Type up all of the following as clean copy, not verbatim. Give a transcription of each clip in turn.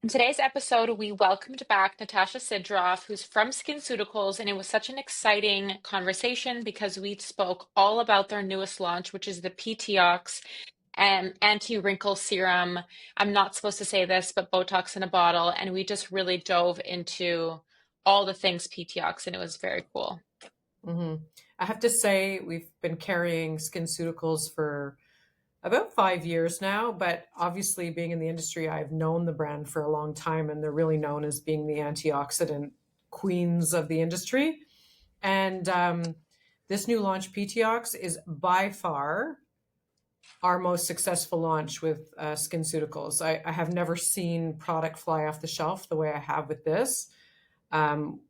In today's episode, we welcomed back Natasha Cidrof, who's from SkinCeuticals, and it was such an exciting conversation because we spoke all about their newest launch, which is the P-TIOX anti-wrinkle serum. I'm not supposed to say this, but Botox in a bottle, and we just really dove into all the things P-TIOX, and it was very cool. hmm I have to say, we've been carrying SkinCeuticals for about 5 years now, but obviously, being in the industry, I've known the brand for a long time, and they're really known as being the antioxidant queens of the industry. And this new launch, PTOX, is by far our most successful launch with SkinCeuticals. I have never seen product fly off the shelf the way I have with this.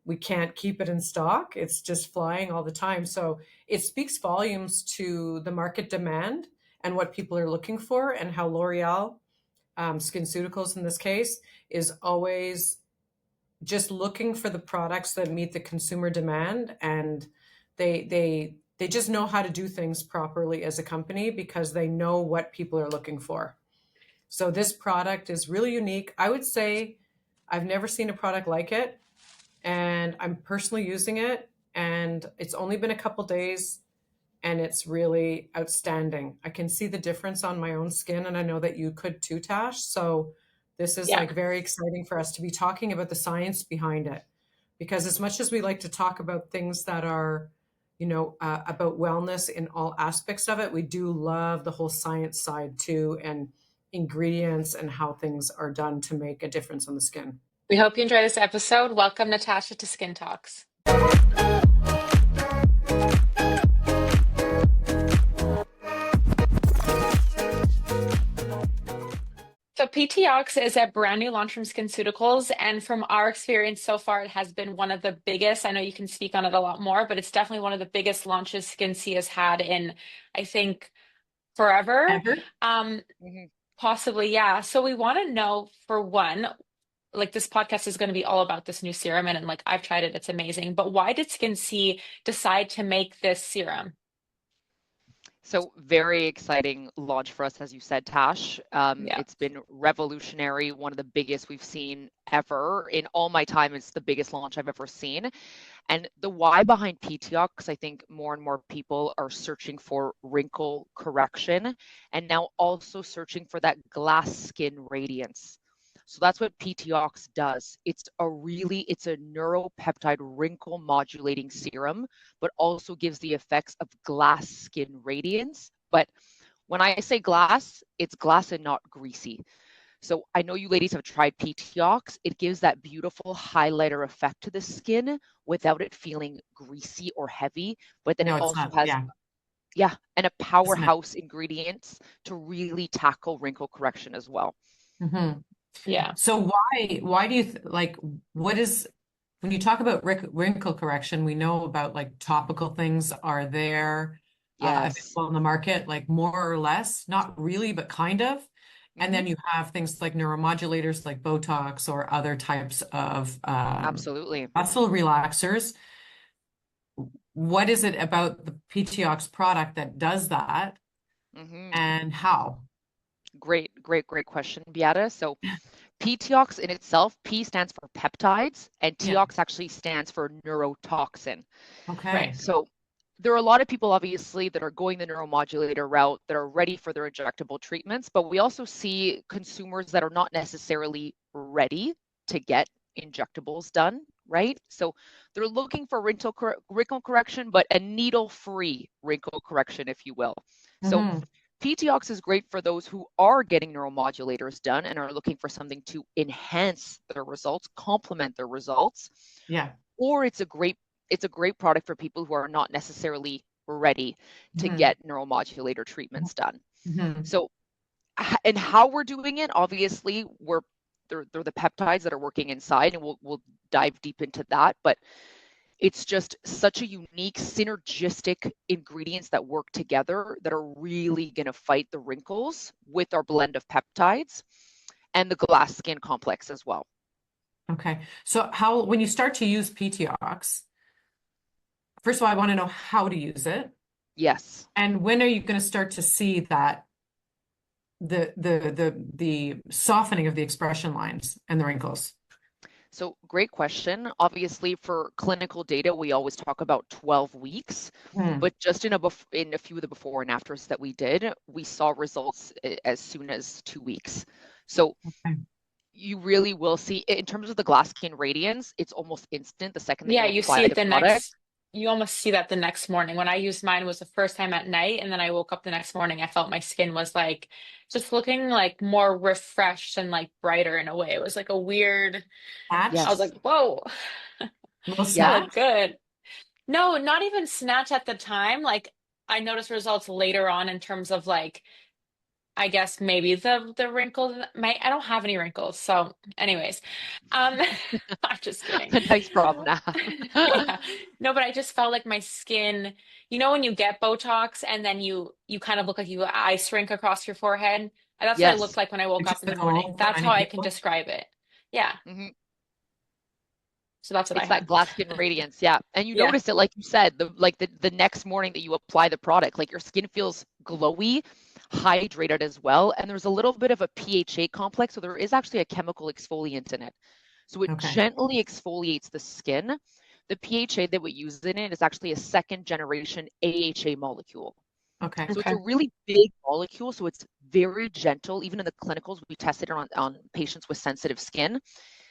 We can't keep it in stock. It's just flying all the time. So it speaks volumes to the market demand and what people are looking for, and how L'Oreal, SkinCeuticals in this case, is always just looking for the products that meet the consumer demand. And they just know how to do things properly as a company because they know what people are looking for. So this product is really unique. I would say I've never seen a product like it, and I'm personally using it, and it's only been a couple days, and it's really outstanding. I can see the difference on my own skin, and I know that you could too, Tash. So this is Yeah. like very exciting for us to be talking about the science behind it, because as much as we like to talk about things that are, about wellness in all aspects of it, we do love the whole science side too, and ingredients and how things are done to make a difference on the skin. We hope you enjoy this episode. Welcome, Natasha, to Skin Talks. So PTOX is a brand new launch from SkinCeuticals, and from our experience so far, it has been one of the biggest. I know you can speak on it a lot more, but it's definitely one of the biggest launches SkinC has had in, I think, forever. Ever? Um, Mhm. Possibly, yeah. So we want to know, for one, like this podcast is going to be all about this new serum, and like I've tried it, it's amazing. But why did SkinC decide to make this serum? So very exciting launch for us, as you said, Tash. Yeah. It's been revolutionary, one of the biggest we've seen ever. In all my time, it's the biggest launch I've ever seen. And the why behind PTOX, I think more and more people are searching for wrinkle correction and now also searching for that glass skin radiance. So that's what PTOX does. It's a neuropeptide wrinkle modulating serum, but also gives the effects of glass skin radiance. But when I say glass, it's glass and not greasy. So I know you ladies have tried P-TIOX. It gives that beautiful highlighter effect to the skin without it feeling greasy or heavy. But then it No, it's also not. has, Yeah, yeah, and a isn't it? powerhouse ingredients to really tackle wrinkle correction as well. hmm Yeah. So why do you like, what is, when you talk about wrinkle correction, we know about like topical things are there Yes. available in the market, like more or less, not really, but kind of. And Hmm. then you have things like neuromodulators like Botox or other types of Absolutely. muscle relaxers. What is it about the PTOX product that does that, Hmm. and how? Great question, Beata. So P-TIOX in itself, P stands for peptides, and Yeah. TIOX actually stands for neurotoxin. Right. Okay. So there are a lot of people, obviously, that are going the neuromodulator route that are ready for their injectable treatments, but we also see consumers that are not necessarily ready to get injectables done, right? So they're looking for wrinkle correction, but a needle-free wrinkle correction, if you will. So hmm PTOX is great for those who are getting neuromodulators done and are looking for something to enhance their results, complement their results, Yeah. or it's a great product for people who are not necessarily ready to hmm get neuromodulator treatments done. hmm So, and how we're doing it, obviously, they're the peptides that are working inside, and we'll dive deep into that. But it's just such a unique synergistic ingredients that work together that are really going to fight the wrinkles with our blend of peptides and the glass skin complex as well. Okay. So how, when you start to use PTOX, first of all, I want to know how to use it. Yes. And when are you going to start to see that the softening of the expression lines and the wrinkles? So great question. Obviously, for clinical data, we always talk about 12 weeks, Hmm. but just in a few of the before and afters that we did, we saw results as soon as 2 weeks. So Okay. you really will see, in terms of the glass skin radiance, it's almost instant the second that Yeah, you you see apply it the the product. next, you almost see that the next morning. When I used mine was the first time at night, and then I woke up the next morning, I felt my skin was like just looking like more refreshed and like brighter in a way. It was like a weird, I was Snatch? like, whoa, Little I Yeah. look snatch? good. No, not even snatch at the time. Like I noticed results later on in terms of like I guess maybe the wrinkles my I don't have any wrinkles. So anyways, um I'm just kidding. A nice problem to have. Yeah. No, but I just felt like my skin, you know when you get Botox and then you kind of look like you ice rink across your forehead? And that's what I looked Yes. like when I woke It's up just in the a morning. normal for That's many how I can people. describe it. Yeah. Mhm. So that's what I It's that had. glass skin radiance, yeah. And you Yeah. notice it, like you said, the next morning that you apply the product, like your skin feels glowy, hydrated as well. And there's a little bit of a PHA complex. So there is actually a chemical exfoliant in it. So it Okay. gently exfoliates the skin. The PHA that we use in it is actually a second generation AHA molecule. Okay. So it's a Okay. really big molecule. So it's very gentle. Even in the clinicals, we tested it on patients with sensitive skin.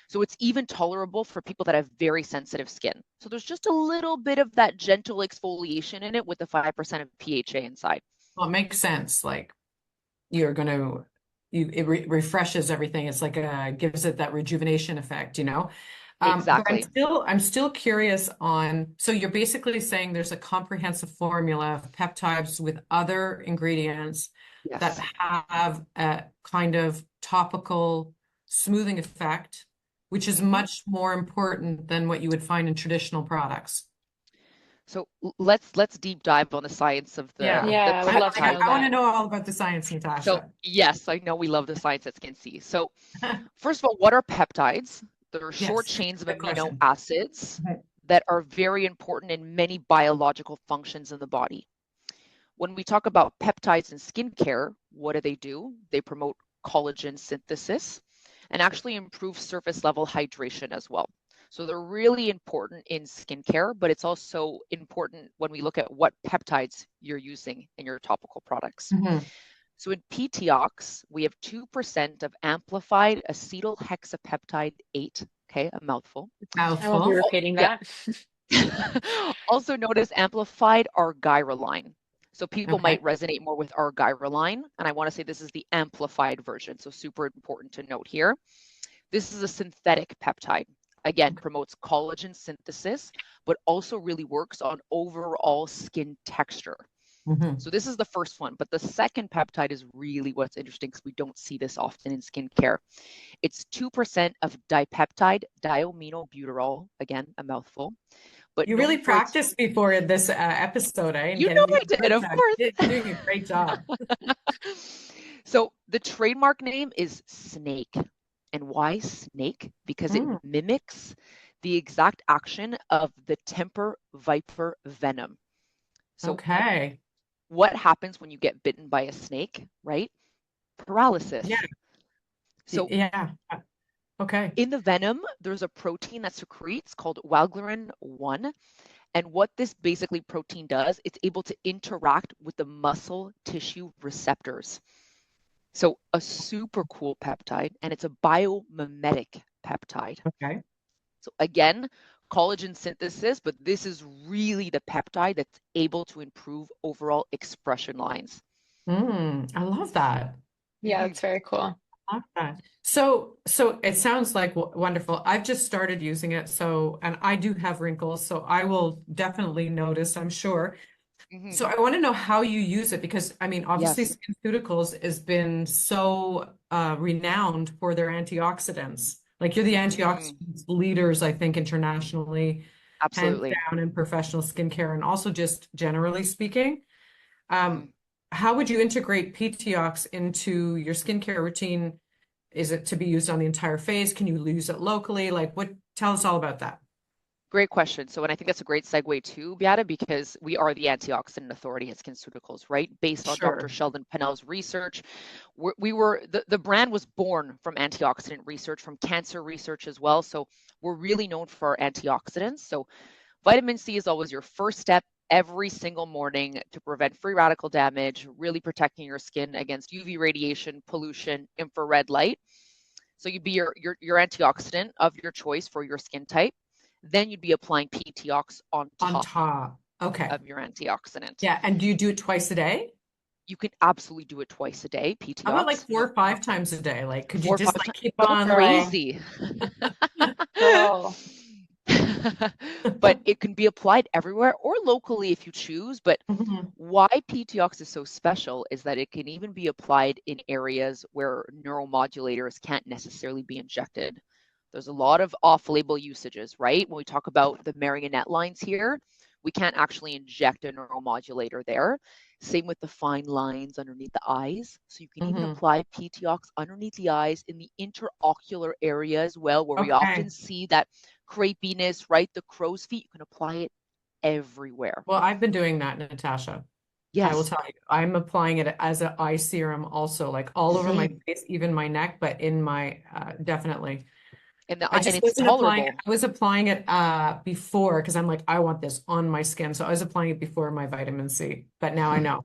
So it's even tolerable for people that have very sensitive skin. So there's just a little bit of that gentle exfoliation in it with the 5% of PHA inside. Well, it makes sense. Like you're going to, it refreshes everything. It's like gives it that rejuvenation effect, you know? But Exactly. I'm still curious on, so you're basically saying there's a comprehensive formula of peptides with other ingredients that Yes. have a kind of topical smoothing effect, which is hmm much more important than what you would find in traditional products. So let's deep dive on the science of Yeah. the Yeah, I would love to know peptides. I want to that. know all about the science, So Natasha. yes, I know we love the science at SkinC. So first of all, what are peptides? They're short Yes, chains of good amino question. acids that are very important in many biological functions in the body. When we talk about peptides in skincare, what do? They promote collagen synthesis and actually improve surface level hydration as well. So they're really important in skincare, but it's also important when we look at what peptides you're using in your topical products. Mhm. So in P-TIOX, we have 2% of amplified acetyl hexapeptide 8, okay, a mouthful. I won't be Mouthful. Oh, repeating yeah. that. Also known as amplified argyroline. So people Okay. might resonate more with argyroline, and I want to say this is the amplified version, so super important to note here. This is a synthetic peptide. Again, promotes collagen synthesis, but also really works on overall skin texture. Hmm. So this is the first one, but the second peptide is really what's interesting because we don't see this often in skincare. It's 2% of dipeptide diaminobutyral, again, a mouthful, but You really known for its, practiced before this episode, eh? And you know getting these I did, words of out. course. You're doing a great job. So the trademark name is Snake. And why snake? Because it Mm, mimics the exact action of the temper viper venom. So okay. what happens when you get bitten by a snake, right? Yeah. Paralysis. So Yeah. Okay. in the venom, there's a protein that secretes called Waglerin 1. And what this basically protein does, it's able to interact with the muscle tissue receptors. So a super cool peptide, and it's a biomimetic peptide. Okay. So again, collagen synthesis, but this is really the peptide that's able to improve overall expression lines. I love that. Yeah, that's very cool. Love that. So it sounds like wonderful. I've just started using it, so and I do have wrinkles, so I will definitely notice, I'm sure. Mhm. So I want to know how you use it because I mean, obviously, Yes. SkinCeuticals has been so renowned for their antioxidants. Like you're the Mm, antioxidants leaders, I think, internationally, hands absolutely. down in professional skincare, and also just generally speaking. Mhm. Um, how would you integrate P-TIOX into your skincare routine? Is it to be used on the entire face? Can you use it locally? Like what? Tell us all about that. Great question. So, and I think that's a great segue too, Beata, because we are the antioxidant authority at SkinCeuticals, right? Based on Dr. Sure. Sheldon Pennell's research, the brand was born from antioxidant research, from cancer research as well. So we're really known for our antioxidants. So vitamin C is always your first step every single morning to prevent free radical damage, really protecting your skin against UV radiation, pollution, infrared light. So you'd be your antioxidant of your choice for your skin type. Then you'd be applying P-TIOX on On top top. Okay. of your antioxidant. Yeah. And do you do it twice a day? You can absolutely do it twice a day, How about like P-TIOX. 4 or 5 times a day? Like, could you 4 or 5 just like times. keep Go on like, Girl, crazy. girl. But it can be applied everywhere or locally if you choose. But Mhm. why P-TIOX is so special is that it can even be applied in areas where neuromodulators can't necessarily be injected. There's a lot of off-label usages, right? When we talk about the marionette lines here, we can't actually inject a neuromodulator there. Same with the fine lines underneath the eyes. So you can even Mhm. apply P-TIOX underneath the eyes in the interocular area as well, where we often Okay. see that crepiness, right? The crow's feet, you can apply it everywhere. Well, I've been doing that, Natasha. I will Yes, tell you, I'm applying it as an eye serum also, like all over my same. face, even my neck, but in my, definitely. And I and just it's wasn't applying it. tolerable. I was applying it before because I'm like, I want this on my skin. So I was applying it before my vitamin C, but now I know.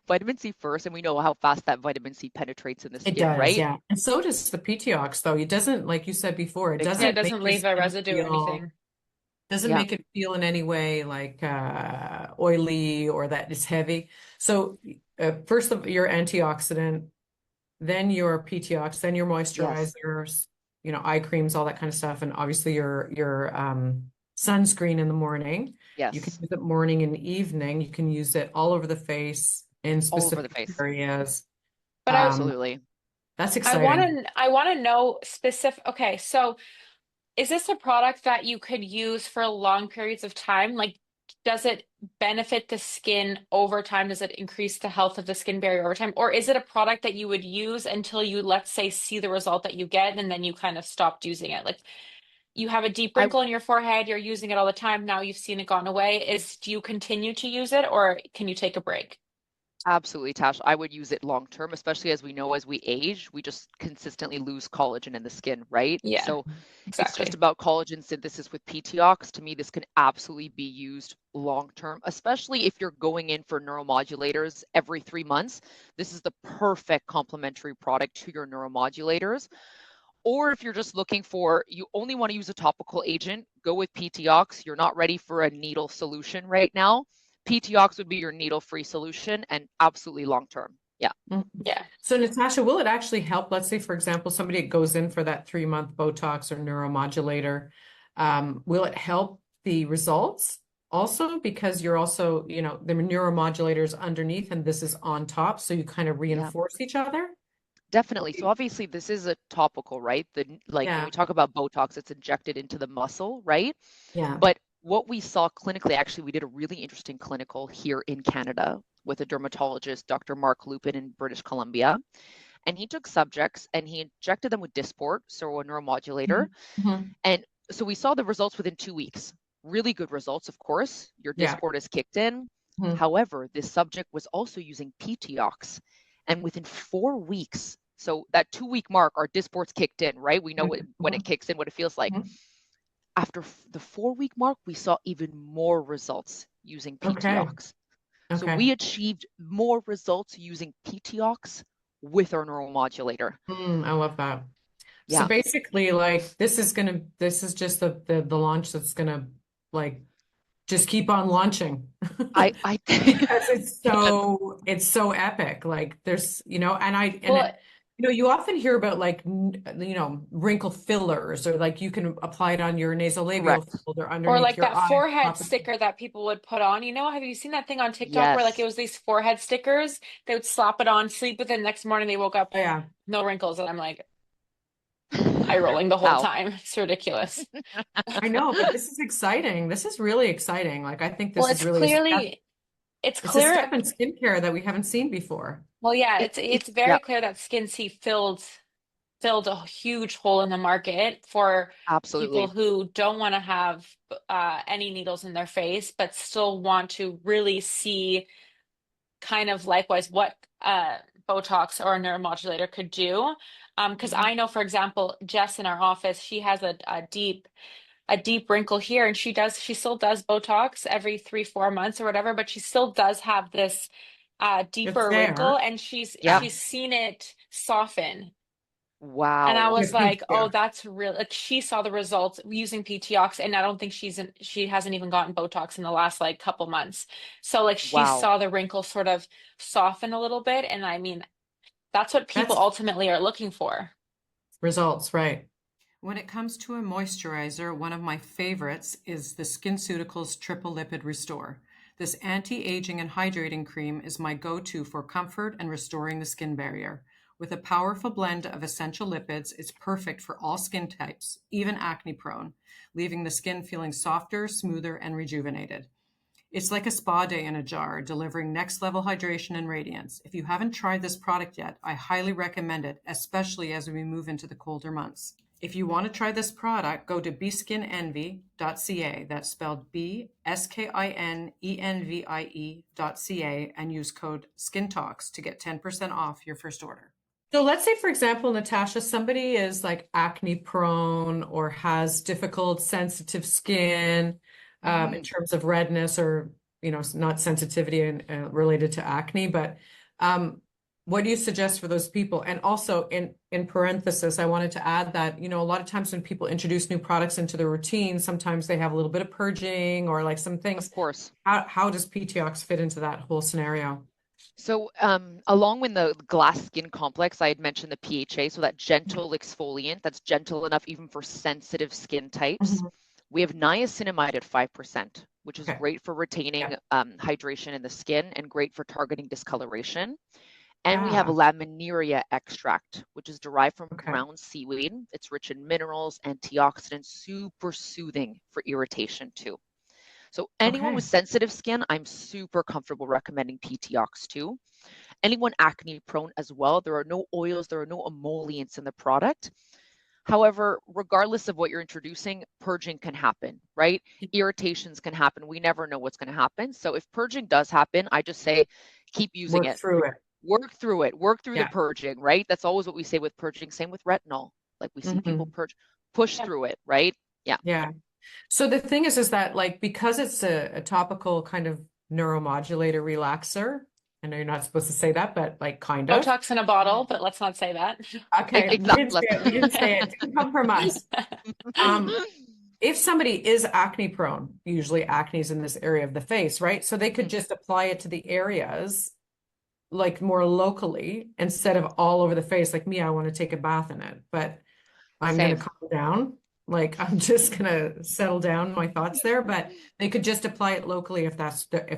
Vitamin C first, and we know how fast that vitamin C penetrates in the It skin, does, right? yeah. And so does the PTOX, though. It doesn't, like you said before, it Yeah, it doesn't Exactly. make doesn't your leave a skin residue or feel, anything. doesn't Yeah. make it feel in any way like oily or that it's heavy. So first of your antioxidant, then your PTOX, then your Yes. moisturizers, eye creams, all that kind of stuff, and obviously your sunscreen in the morning. You can Yes. use it morning and evening. You can use it all over the face in All over the specific face. areas. But Um, Absolutely. that's I want exciting. to I want to know specific. Okay, so is this a product that you could use for long periods of time? Like, does it benefit the skin over time? Does it increase the health of the skin barrier over time? Or is it a product that you would use until you, let's say, see the result that you get and then you kind of stopped using it? Like, you have a deep I wrinkle in your forehead, you're using it all the time, now you've seen it gone away. Do you continue to use it or can you take a break? Absolutely, Tash. I would use it long term, especially as we know as we age, we just consistently lose collagen in the skin, right? Yeah, So it's just exactly. about collagen synthesis with PTOX. To me, this can absolutely be used long term, especially if you're going in for neuromodulators every 3 months. This is the perfect complementary product to your neuromodulators. Or if you're just looking for, you only want to use a topical agent, go with PTOX. You're not ready for a needle solution right now. PTOX would be your needle-free solution and absolutely long-term. Yeah. Mhm. Yeah. So, Natasha, will it actually help? Let's say, for example, somebody goes in for that 3 month Botox or neuromodulator. Will it help the results also? Because you're also, the neuromodulators underneath and this is on top. So you kind of Yeah, reinforce each other. definitely. So obviously this is a topical, right? Like when Yeah. we talk about Botox, it's injected into the muscle, right? Yeah. But what we saw clinically, actually, we did a really interesting clinical here in Canada with a dermatologist, Dr. Mark Lupin in British Columbia. And he took subjects and he injected them with Dysport, so a neuromodulator. Mhm. And so we saw the results within 2 weeks. Really good results, of course. Your Yeah. Dysport is kicked in. Mhm. However, this subject was also using P-TIOX. And within 4 weeks, so that 2 week mark, our Dysport's kicked in, right? We know when it Mhm. kicks in, what it feels like. Mhm. After the 4 week mark, we saw even more results using Okay. P-TIOX. So Okay. we achieved more results using P-TIOX with our neuromodulator. I love that. So Yeah, basically, like this is just the launch that's gonna like just keep on launching I because it's yes, so epic. Like there's, and Well, you often hear about like wrinkle fillers or like you can apply it on your nasolabial correct. fold or or underneath like your that eye. forehead sticker that people would put on, have you seen that thing on TikTok where like it Yes. was these forehead stickers? They would slap it on, sleep with it, next morning they woke up, Oh, yeah. no wrinkles. And I'm like, eye rolling the whole Wow. time. It's ridiculous. I know, but this is exciting. This is really exciting. Like I think Well, this is really it's it's a clear. step in skincare that we haven't seen before. Well, yeah, It it's yeah, very clear that Skin C filled. filled a huge hole in the market for people Absolutely. who don't want to have any needles in their face, but still want to really see kind of likewise what Botox or a neuromodulator could do. Because Mhm. I know, for example, Jess in our office, she has a deep wrinkle here, and she still does Botox every 3, 4 months or whatever, but she still does have this It's deeper wrinkle, there. and Yeah. Yeah. she's seen it soften. And I Wow. was With like, oh, PTO. that's real. Like she saw the results using P-TIOX, and I don't think she hasn't even gotten Botox in the last like couple months. So like she Wow. saw the wrinkle sort of soften a little bit, and I mean that's what people That's ultimately are looking for. results, right? When it comes to a moisturizer, one of my favorites is the SkinCeuticals Triple Lipid Restore. This anti-aging and hydrating cream is my go-to for comfort and restoring the skin barrier. With a powerful blend of essential lipids, it's perfect for all skin types, even acne prone, leaving the skin feeling softer, smoother, and rejuvenated. It's like a spa day in a jar, delivering next level hydration and radiance. If you haven't tried this product yet, I highly recommend it, especially as we move into the colder months. If you want to try this product, go to beskinenvy.ca. That's spelled BSKINENVIE.ca and use code SkinTalks to get 10% off your first order. So let's say, for example, Natasha, somebody is like acne prone or has difficult sensitive skin in Hmm. terms of redness or, not sensitivity and related to acne, but what do you suggest for those people? And also in parenthesis, I wanted to add that, a lot of times when people introduce new products into their routine, sometimes they have a little bit of purging or like some Of things. course. How does PTOX fit into that whole scenario? So, along with the glass skin complex, I had mentioned the PHA, so that gentle exfoliant that's gentle enough even for sensitive skin types. Mhm. We have niacinamide at 5%, which is Okay. great for Yeah. retaining hydration in the skin and great for targeting discoloration. And we have Yeah. lamineria extract, which is derived from Okay. brown seaweed. It's rich in minerals, antioxidants, super soothing for irritation too. So anyone with Okay. sensitive skin, I'm super comfortable recommending P-TIOX too. Anyone acne prone as well, there are no oils, there are no emollients in the product. However, regardless of what you're introducing, purging can happen, right? Irritations can happen. We never know what's going to happen. So if purging does happen, I just say keep using Work it. through it. Work through it. Work through the Yeah. purging, right? That's always what we say with purging. Same with retinol. Like we see people Hmm. purge, push Yeah. through it, right? Yeah, Yeah. So the thing is that like because it's a topical kind of neuromodulator relaxer, I know you're not supposed to say that, but like kind of. Botox in a bottle, but let's not say that. Okay, we didn't say exactly. it. We didn't say it. Didn't come from us. Um, if somebody is acne prone, usually acne is in this area of the face, right? So they could Mhm. just apply it to the areas like more locally instead of all over the face. Like me, I want to take a bath in it, but I'm going to Same. calm down. Like I'm just going to settle down my thoughts there, but they could just apply it locally if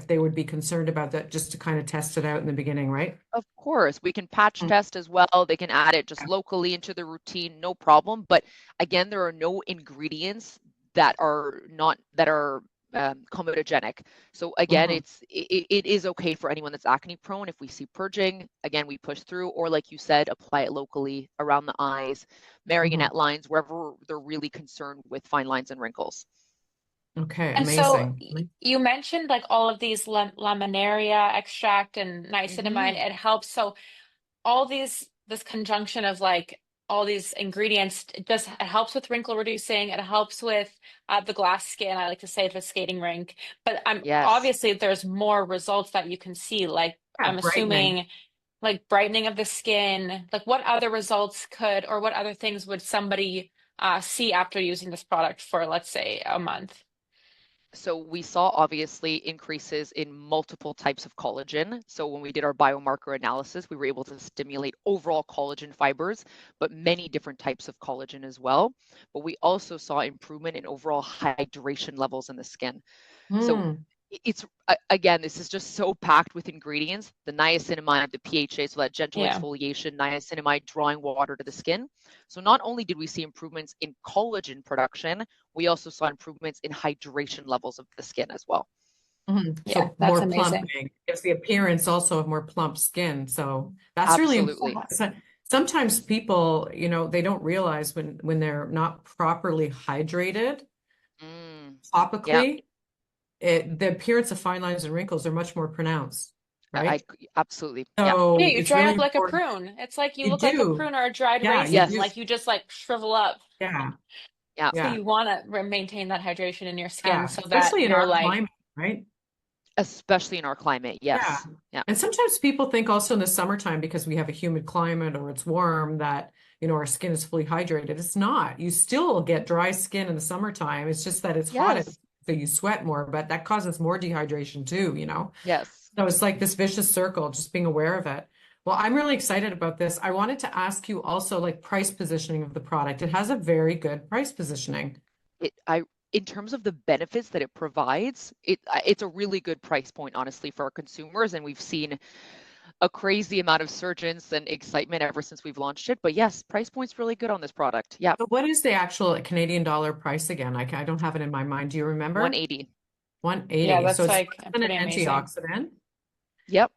they would be concerned about that, just to kind of test it out in the beginning, right? Of course, we can patch Mm. test as well. They can add it just locally into the routine, no problem. But again, there are no ingredients that are not that are comedogenic. So again, Mhm. it is okay for anyone that's acne prone. If we see purging, again, we push through, or like you said, apply it locally around the eyes, Mhm. marionette lines, wherever they're really concerned with fine lines and wrinkles. Okay, And so amazing. you mentioned like all of these laminaria extract and niacinamide, Hmm. it helps. So all this conjunction of like all these ingredients, it helps with wrinkle reducing. It helps with the glass skin. I like to say the skating rink. But I'm Yes. obviously there's more results that you can see. Like Yeah, I'm brightening. assuming like brightening of the skin. Like what other results could or what other things would somebody see after using this product for, let's say, a month? So we saw obviously increases in multiple types of collagen. So when we did our biomarker analysis, we were able to stimulate overall collagen fibers, but many different types of collagen as well. But we also saw improvement in overall hydration levels in the skin. So Mm. it's again, this is just so packed with ingredients, the niacinamide, the PHA, so that gentle Yeah. exfoliation, niacinamide drawing water to the skin. So not only did we see improvements in collagen production, we also saw improvements in hydration levels of the skin as well. Mhm. Yeah, So that's more amazing. plumping gives the appearance also of more plump skin. So that's really Absolutely. important. So sometimes people, they don't realize when they're not properly hydrated Yeah, topically, the appearance of fine lines and wrinkles are much more pronounced, I right? absolutely. Yeah. Yeah, So you it's dry really up like a important. prune. It's like you You look like a do. prune or a dried Yeah, you raisin. do. Like Yes. you just like shrivel up. Yeah. Yeah. So Yeah. you want to maintain that hydration in your skin Yeah. so that Especially in you're our like, climate, right? Especially in our climate. Yeah. Yes. Yeah. And sometimes people think also in the summertime because we have a humid climate or it's warm that, our skin is fully hydrated. It's not. You still get dry skin in the summertime. It's just that it's hot, Yes. so you sweat more, but that causes more dehydration too. Yes. So it's like this vicious circle, just being aware of it. Well, I'm really excited about this. I wanted to ask you also like price positioning of the product. It has a very good price positioning. I in terms of the benefits that it provides, it's a really good price point, honestly, for our consumers. And we've seen a crazy amount of surgeons and excitement ever since we've launched it. But yes, price point's really good on this product. Yeah. So what is the actual Canadian dollar price again? I don't have it in my mind. Do you remember? 180. 180. yeah, So that's it's like less than an pretty amazing. antioxidant, Yep.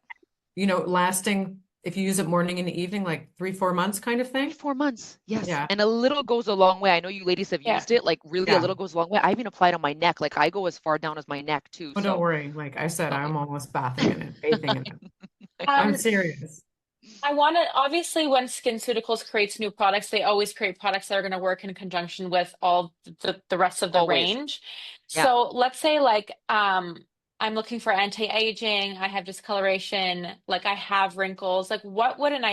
lasting if you use it morning and evening, like 3, 4 months kind of Three, thing. 4 months. Yes. Yeah. And a little goes a long way. I know you ladies have Yeah. used it. Like really a Yeah. little goes a long way. I even applied on my neck. Like I go as far down as my neck too. Oh, don't So worry. Like I said, no, I'm almost bathing in it, bathing in it. I know. I'm Um, serious. I want to obviously when SkinCeuticals creates new products, they always create products that are going to work in conjunction with all the rest of the Always. range. Yeah. So let's say like I'm looking for anti-aging, I have discoloration, like I have wrinkles. Like what would an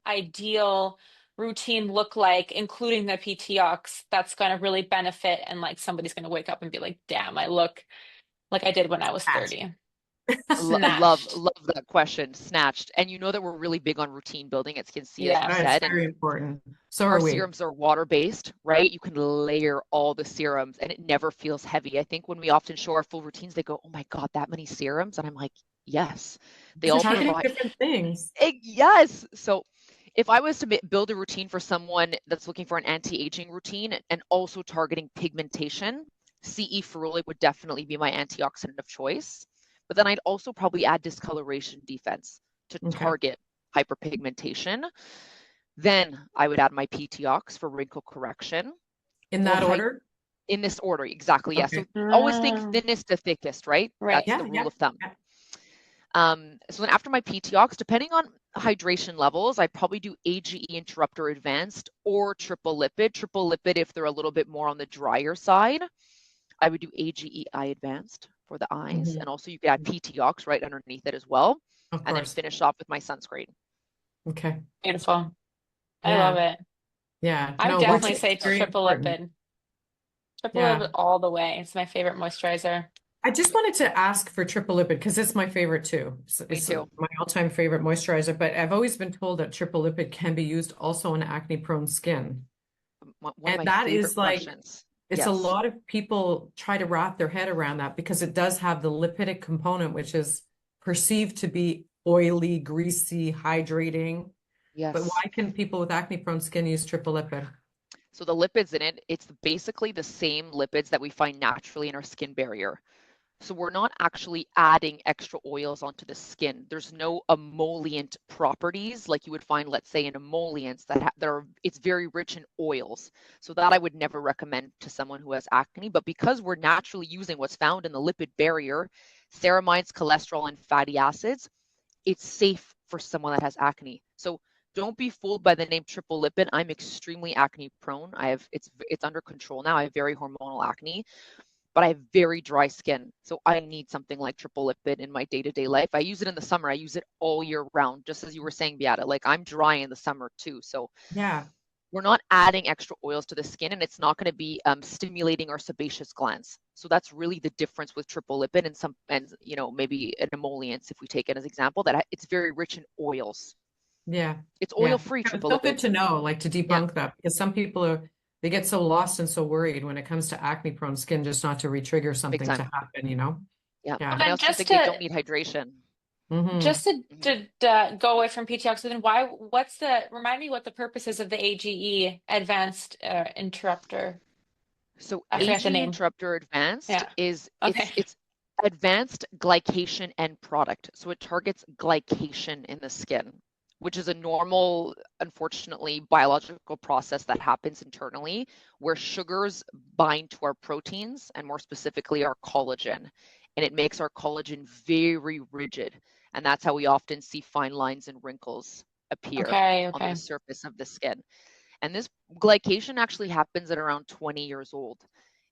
ideal routine look like, including the PTOX, that's going to really benefit and like somebody's going to wake up and be like, damn, I look like I did when I was Patch. 30. Love Snatched. love that question. Snatched. And you know that we're really big on routine building at SkinC, as you That's Yes. said. And very important. So our are we. serums are water-based, right? You can layer all the serums and it never feels heavy. I think when we often show our full routines, they go, "Oh my God, that many serums?" And I'm like, yes, they Because you're all targeting provide. different things. Yes. So if I was to build a routine for someone that's looking for an anti-aging routine and also targeting pigmentation, CE ferulic would definitely be my antioxidant of choice. But then I'd also probably add discoloration defense to Okay. target hyperpigmentation. Then I would add my P-TIOX for wrinkle correction In for that order? in this order. Exactly. Yeah. So Okay. always think Mm, thinnest to thickest, right? right. That's Yeah, the rule yeah, of thumb. yeah. So then after my P-TIOX, depending on hydration levels, I probably do AGE interrupter advanced or triple lipid. Triple lipid if they're a little bit more on the drier side. I would do AGE eye advanced for the eyes. Mhm. And also you could add P-TIOX right underneath it as well. Of And then course. finish off with my sunscreen. Okay. Beautiful. I love Yeah. it. Yeah. I would No, definitely routine is say very triple important. lipid. Triple Yeah. lipid all the way. It's my favorite moisturizer. I just wanted to ask for triple lipid because it's my favorite too. Me It's too. my all-time favorite moisturizer, but I've always been told that triple lipid can be used also on acne-prone skin. One of And my that favorite is like, questions. it's a Yes. lot of people try to wrap their head around that because it does have the lipidic component, which is perceived to be oily, greasy, hydrating. But Yes. why can people with acne-prone skin use triple lipid? So the lipids in it, it's basically the same lipids that we find naturally in our skin barrier. So we're not actually adding extra oils onto the skin. There's no emollient properties like you would find, let's say, in emollients that are, it's very rich in oils. So that I would never recommend to someone who has acne. But because we're naturally using what's found in the lipid barrier, ceramides, cholesterol, and fatty acids, it's safe for someone that has acne. So don't be fooled by the name triple lipid. I'm extremely acne prone. It's under control now. I have very hormonal acne, but I have very dry skin. So I need something like triple lipid in my day-to-day life. I use it in the summer. I use it all year round, just as you were saying, Beata. Like I'm dry in the summer too. So Yeah. we're not adding extra oils to the skin, and it's not going to be stimulating our sebaceous glands. So that's really the difference with triple lipid and maybe an emollients, if we take it as example, that it's very rich in oils. Yeah. It's Yeah. oil-free It's triple so good lipid. to know, like to Yeah, debunk that because some people they get so lost and so worried when it comes to acne-prone skin, just not to re-trigger big something to time. happen. Yeah, Well, Yeah. and I then also think they don't need hydration. Hmm. just to, Mhm. go away from PTX, then remind me what the purpose is of the AGE advanced interrupter. So I forgot the AGE name. interrupter advanced Yeah. is Okay. it's advanced glycation end product. So it targets glycation in the skin, which is a normal, unfortunately, biological process that happens internally where sugars bind to our proteins and more specifically our collagen. And it makes our collagen very rigid. And that's how we often see fine lines and wrinkles appear Okay, on the okay. surface of the skin. And this glycation actually happens at around 20 years old.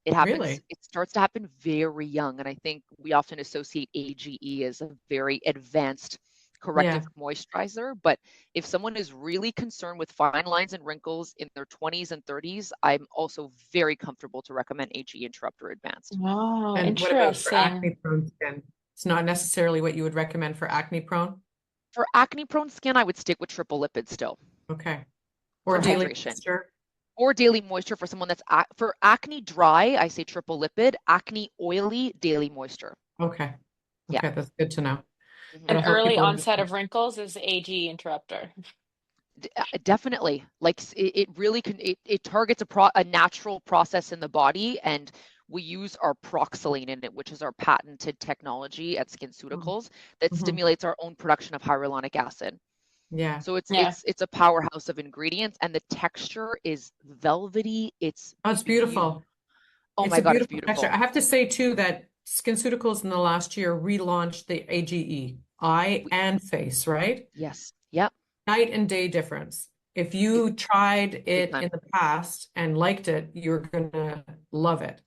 It Really? starts to happen very young. And I think we often associate AGE as a very advanced Yeah. corrective moisturizer. But if someone is really concerned with fine lines and wrinkles in their 20s and 30s, I'm also very comfortable to recommend AGE Interrupter Advanced. Oh, And what about for interesting. acne-prone skin? It's not necessarily what you would recommend for acne-prone? For acne-prone skin, I would stick with triple lipid still Okay. Or for daily hydration. moisture? Or daily moisture for someone that's for acne dry, I say triple lipid. Acne oily, daily moisture. Okay. Yeah. Okay, that's good to know. Mhm. I An don't want early people onset to. of wrinkles is AG interrupter. Definitely. Like it really can, it targets a natural process in the body, and we use our proxylane in it, which is our patented technology at SkinCeuticals that Mhm. stimulates our own production of hyaluronic acid. Yeah. So it's Yeah. it's a powerhouse of ingredients, and the texture is velvety. It's Oh, it's beautiful. beautiful. Oh It's my a God, it's beautiful texture. beautiful. I have to say too that SkinCeuticals in the last year relaunched the AGE, eye We, and face, right? yes. Yep. Night and day difference. If It, you tried big it time. in the past and liked it, you're gonna love it.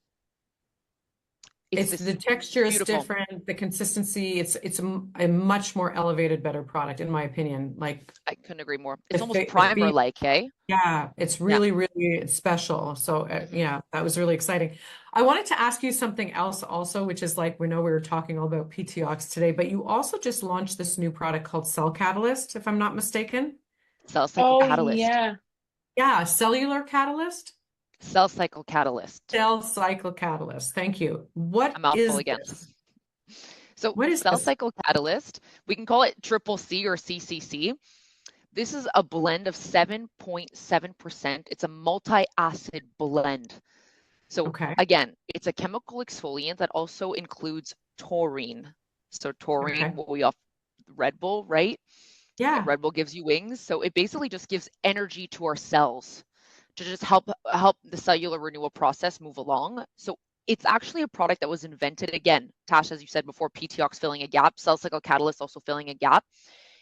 It's It's this the texture is beautiful. different, the consistency, it's a much more elevated, better product in my opinion. Like I couldn't agree more. the It's almost the primer like, hey? yeah, it's Yeah. really special. So Hmm. yeah, that was really exciting. I wanted to ask you something else also, which is like we know we were talking all about P-TIOX today, but you also just launched this new product called Cell Catalyst, if I'm not mistaken. Cell cycle Oh, catalyst. yeah. Yeah, cellular catalyst, Cell cycle catalyst. cell cycle catalyst. Thank you. What A mouthful is again. this? So What is cell this? cycle catalyst, we can call it triple C or CCC. This is a blend of 7.7%. It's a multi-acid blend. So Okay. again, it's a chemical exfoliant that also includes taurine. So taurine, Okay. what we off Red Bull, right? Yeah. Red Bull gives you wings. So it basically just gives energy to our cells to just help the cellular renewal process move along. So it's actually a product that was invented again, Tasha, as you said before, P-TIOX filling a gap, cell cycle catalyst also filling a gap.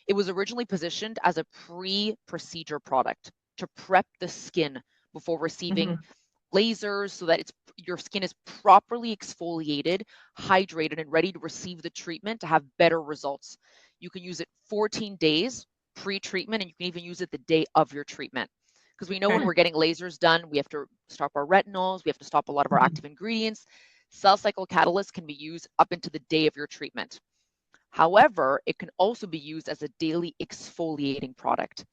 It was originally positioned as a pre-procedure product to prep the skin before receiving Hmm. lasers so that your skin is properly exfoliated, hydrated, and ready to receive the treatment to have better results. You can use it 14 days pre-treatment, and you can even use it the day of your treatment. Because we know when Okay. we're getting lasers done, we have to stop our retinols, we have to stop a lot of our Mhm. active ingredients. Cell cycle catalyst can be used up into the day of your treatment. However, it can also be used as a daily exfoliating product.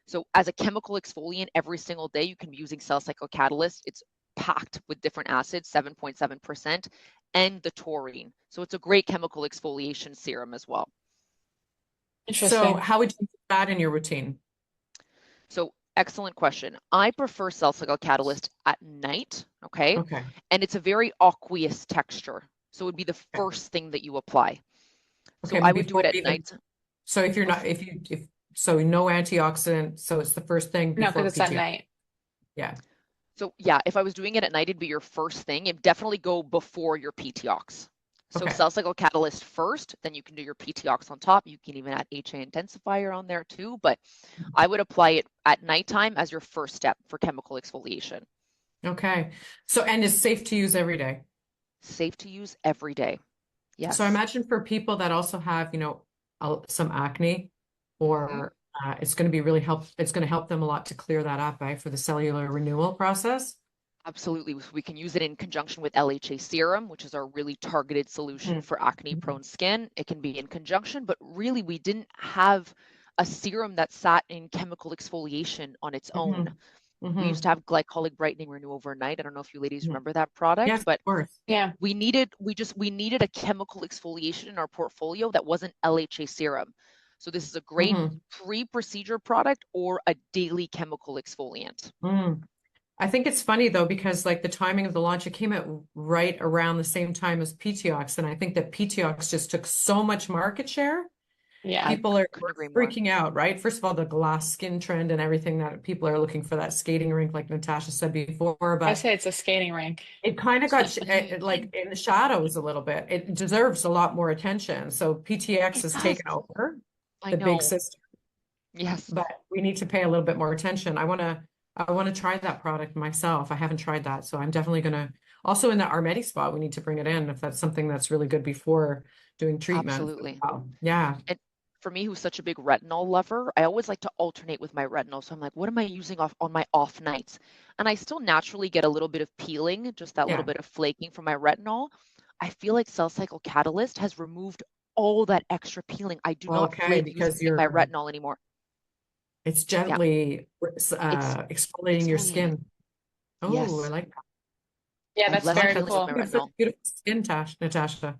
So as a chemical exfoliant every single day, you can be using cell cycle catalyst. It's packed with different acids, 7.7%, and the taurine. So it's a great chemical exfoliation serum as well. So Interesting. how would you use that in your routine? So excellent question. I prefer cell cycle catalyst at night, okay? Okay. And it's a very aqueous texture. So it would be the Okay. first thing that you apply. So Okay. I would do Before it at even, night. so if you're not, Before, if so no antioxidant, so it's the first thing No, before because it's at PTO. night. Yeah. so yeah, if I was doing it at night, it'd be your first thing. It'd definitely go before your P-TIOX. So Okay. cell cycle catalyst first, then you can do your P-TIOX on top. You can even add HA intensifier on there too, but I would apply it at nighttime as your first step for chemical exfoliation. Okay. So, and it's safe to use every day. Safe to use every day. So I Yes. imagine for people that also have, some acne Hmm. or it's going to be it's going to help them a lot to clear that up, right, for the cellular renewal process. Absolutely. We can use it in conjunction with LHA serum, which is our really targeted solution Mhm. for acne-prone skin. It can be in conjunction, but really we didn't have a serum that sat in chemical exfoliation on its own. Mhm. We used Mhm. to have glycolic brightening renew overnight. I don't know if you ladies Mhm. remember that product, Yes, of but course. Yeah. we needed a chemical exfoliation in our portfolio that wasn't LHA serum. So this is a great Mhm. pre-procedure product or a daily chemical exfoliant. Mm. I think it's funny though, because like the timing of the launch, it came out right around the same time as PTOX. And I think that PTOX just took so much market share Yeah. People are Couldn't agree more. freaking out, right? First of all, the glass skin trend and everything that people are looking for that skating rink, like Natasha said before, I but say it's a skating rink. it kind of got like in the shadows a little bit. It deserves a lot more attention. So PTX It has does. taken over I the big know. sister, Yes. but we need to pay a little bit more attention. I want to try that product myself. I haven't tried that, so I'm definitely gonna. Also, in the Armedi spot, we need to bring it in if that's something that's really good before doing treatment. Absolutely. Yeah. And for me, who's such a big retinol lover, I always like to alternate with my retinol. So I'm like, what am I using on my off nights? And I still naturally get a little bit of peeling, just that little Yeah. bit of flaking from my retinol. I feel like Cell Cycle Catalyst has removed all that extra peeling. I do not Okay, flake because using my retinol anymore. it's Yeah, gently it's exfoliating your exfoliating. skin. Oh, I Yes, like that. Yeah, I have that's less Well, very peeling with cool. my you have such retinol. beautiful skin, Natasha.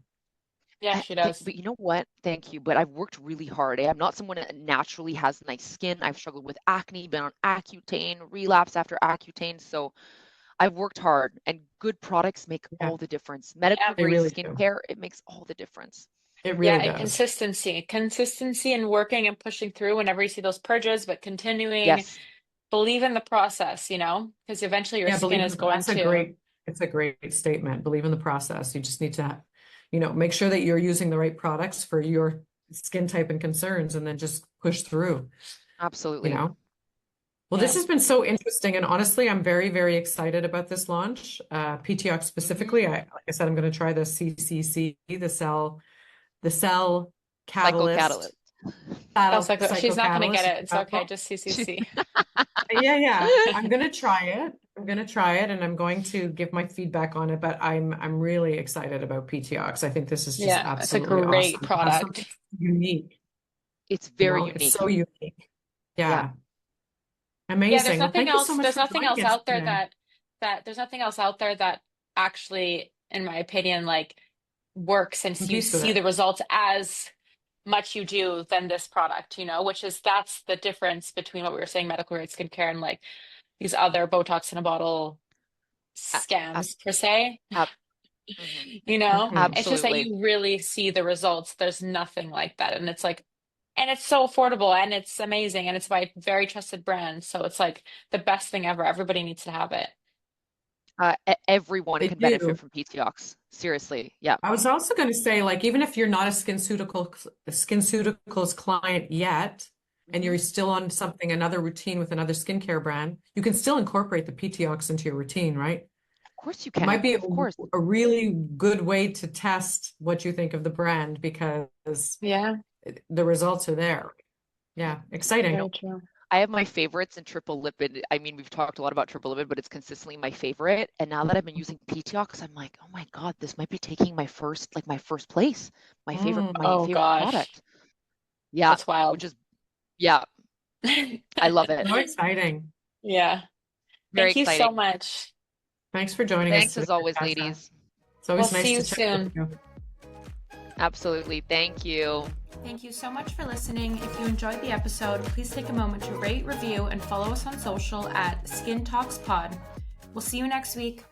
Yeah, she does. But you know what? Thank you. But I've worked really hard. I'm not someone that naturally has nice skin. I've struggled with acne, been on Accutane, relapse after Accutane. So I've worked hard, and good products make Yeah, all the difference. Yeah. Medical they grade really do. skincare, it makes all the difference. It Yeah, really and does. consistency and working and pushing through whenever you see those purges, but continuing, Yes, believe in the process, because eventually your Yeah, skin is going to. it's a great statement. Believe in the process. You just need to, make sure that you're using the right products for your skin type and concerns and then just push through, you absolutely. know. Well, this Yeah. has been so interesting, and honestly, I'm very, very excited about this launch. PTOX Hmm. specifically, like I said, I'm going to try the CCC, the cell Cycle catalyst. catalyst, That's like she's not going to get cytocatalyst. it. It's okay. Just CCC. Yeah. I'm gonna try it. And I'm going to give my feedback on it, but I'm really excited about PTOX. I think this is just Yeah, it's a absolutely great awesome to have something product. unique, It's very it's unique. so unique. Yeah. Yeah. Yeah, there's Amazing. Well, nothing thank you so else. much There's for nothing joining else us out there today. that there's nothing else out there that actually, in my opinion, like works since you Competes with see it. the results as much you do than this product, which is that's the difference between what we were saying, medical grade skincare and like these other Botox in a bottle A- ab- scams per se. ab- mhm. Mhm. It's just that Absolutely. you really see the results. There's nothing like that. And it's like, and it's so affordable and it's amazing and it's by very trusted brands. So it's like the best thing ever. Everybody needs to have it. Everyone They can benefit do. from PTOX. Seriously. Yeah. I was also going to say, like, even if you're not a SkinCeuticals client yet, and Hmm. you're still on another routine with another skincare brand, you can still incorporate the PTOX into your routine, right? Of course you It might can. be Of course. a really good way to test what you think of the brand because Yeah, the results are there. Yeah, exciting. very true. I have my favorites in triple lipid. I mean, we've talked a lot about triple lipid, but it's consistently my favorite. And now that I've been using PTOX, I'm like, oh my God, this might be taking my first place, my Mm, Oh favorite gosh, product. Yeah, that's wild. which is, yeah, I love it. so exciting. Yeah. Very Thank you so exciting. much. Thanks for joining us Thanks today, as always, Natasha. ladies. It's We'll always see nice you to chat with soon. you. Absolutely. Thank you. Thank you so much for listening. If you enjoyed the episode, please take a moment to rate, review, and follow us on social at Skin Talks Pod. We'll see you next week.